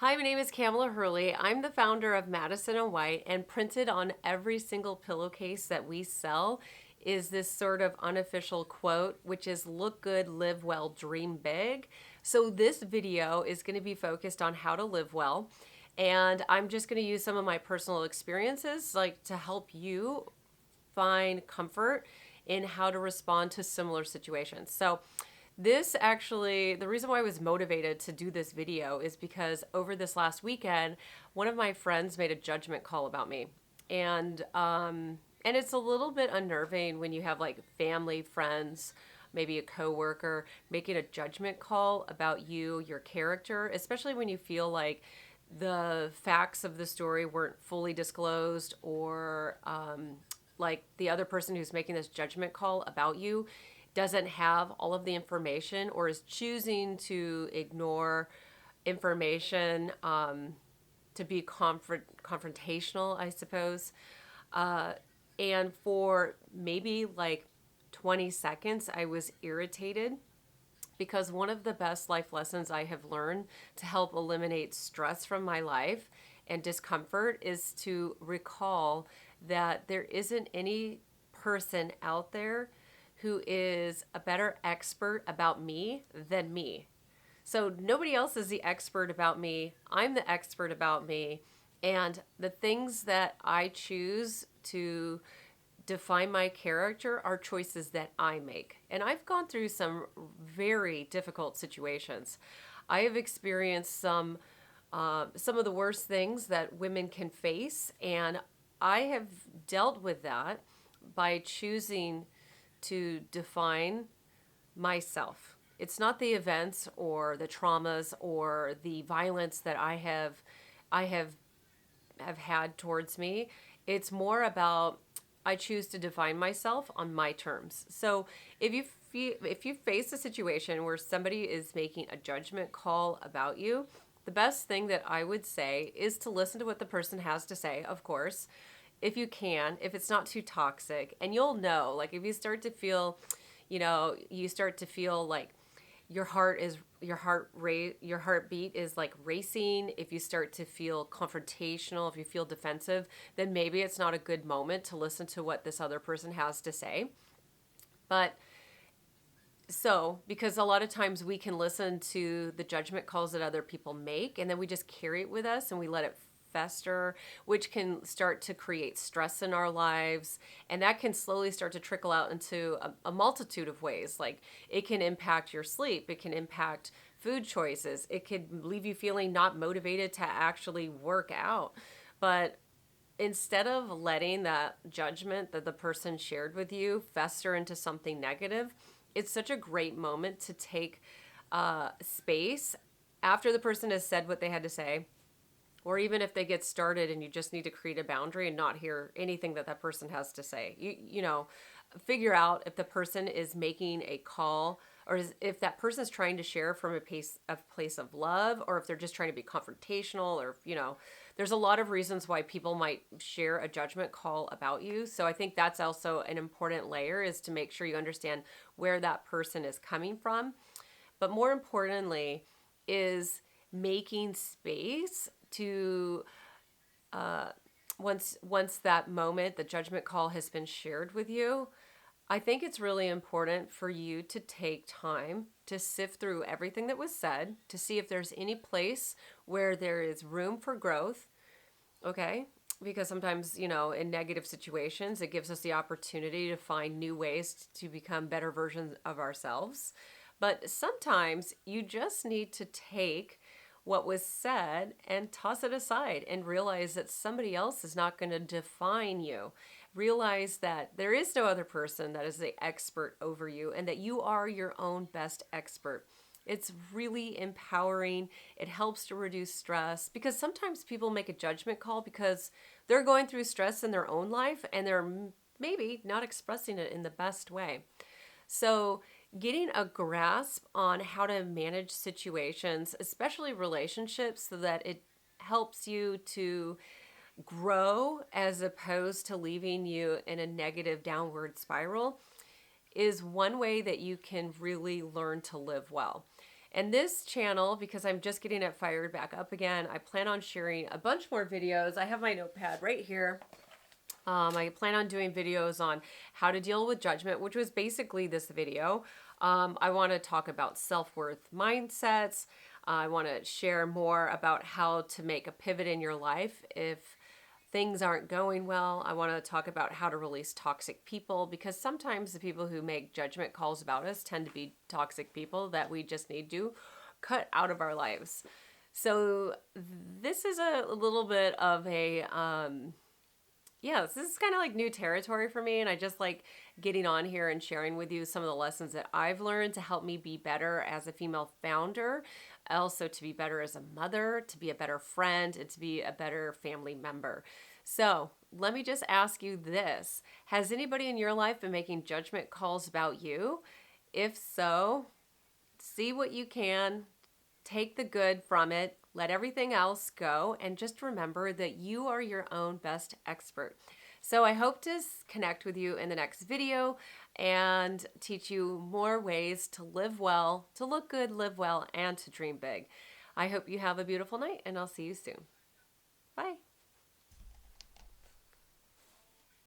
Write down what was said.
Hi, my name is Kamala Hurley. I'm the founder of Madison and White, and printed on every single pillowcase that we sell is this sort of unofficial quote, which is look good, live well, dream big. So this video is going to be focused on how to live well, and I'm just going to use some of my personal experiences like to help you find comfort in how to respond to similar situations. So this actually, the reason why I was motivated to do this video is because over this last weekend, one of my friends made a judgment call about me. And it's a little bit unnerving when you have like family, friends, maybe a coworker making a judgment call about you, your character, especially when you feel like the facts of the story weren't fully disclosed, or like the other person who's making this judgment call about you doesn't have all of the information or is choosing to ignore information, to be confrontational, I suppose. And for maybe like 20 seconds, I was irritated because one of the best life lessons I have learned to help eliminate stress from my life and discomfort is to recall that there isn't any person out there who is a better expert about me than me. So nobody else is the expert about me. I'm the expert about me. And the things that I choose to define my character are choices that I make. And I've gone through some very difficult situations. I have experienced some of the worst things that women can face, and I have dealt with that by choosing to define myself. It's not the events or the traumas or the violence that I have had towards me. It's more about I choose to define myself on my terms. So if you face a situation where somebody is making a judgment call about you, the best thing that I would say is to listen to what the person has to say, of course, if you can, if it's not too toxic. And you'll know, like if you start to feel, you start to feel like your heartbeat is like racing, if you start to feel confrontational, if you feel defensive, then maybe it's not a good moment to listen to what this other person has to say. But so, because a lot of times we can listen to the judgment calls that other people make, and then we just carry it with us and we let it fester, which can start to create stress in our lives. And that can slowly start to trickle out into a multitude of ways. Like it can impact your sleep, it can impact food choices, it could leave you feeling not motivated to actually work out. But instead of letting that judgment that the person shared with you fester into something negative, it's such a great moment to take space after the person has said what they had to say, or even if they get started and you just need to create a boundary and not hear anything that that person has to say. Figure out if the person is making a call, or if that person is trying to share from a place of love, or if they're just trying to be confrontational, or there's a lot of reasons why people might share a judgment call about you. So I think that's also an important layer, is to make sure you understand where that person is coming from. But more importantly is making space to once that moment, the judgment call has been shared with you. I think it's really important for you to take time to sift through everything that was said, to see if there's any place where there is room for growth. Okay, because sometimes, in negative situations, it gives us the opportunity to find new ways to become better versions of ourselves. But sometimes you just need to take what was said and toss it aside and realize that somebody else is not going to define you. Realize that there is no other person that is the expert over you, and that you are your own best expert. It's really empowering. It helps to reduce stress, because sometimes people make a judgment call because they're going through stress in their own life and they're maybe not expressing it in the best way. So, getting a grasp on how to manage situations, especially relationships, so that it helps you to grow as opposed to leaving you in a negative downward spiral, is one way that you can really learn to live well. And this channel, because I'm just getting it fired back up again, I plan on sharing a bunch more videos. I have my notepad right here. I plan on doing videos on how to deal with judgment, which was basically this video. I want to talk about self-worth mindsets. I want to share more about how to make a pivot in your life if things aren't going well. I want to talk about how to release toxic people, because sometimes the people who make judgment calls about us tend to be toxic people that we just need to cut out of our lives. So this is a little bit of a this is kind of like new territory for me, and I just like getting on here and sharing with you some of the lessons that I've learned to help me be better as a female founder, also to be better as a mother, to be a better friend, and to be a better family member. So let me just ask you this. Has anybody in your life been making judgment calls about you? If so, see what you can, take the good from it, let everything else go, and just remember that you are your own best expert. So I hope to connect with you in the next video and teach you more ways to live well, to look good, live well, and to dream big. I hope you have a beautiful night, and I'll see you soon. Bye.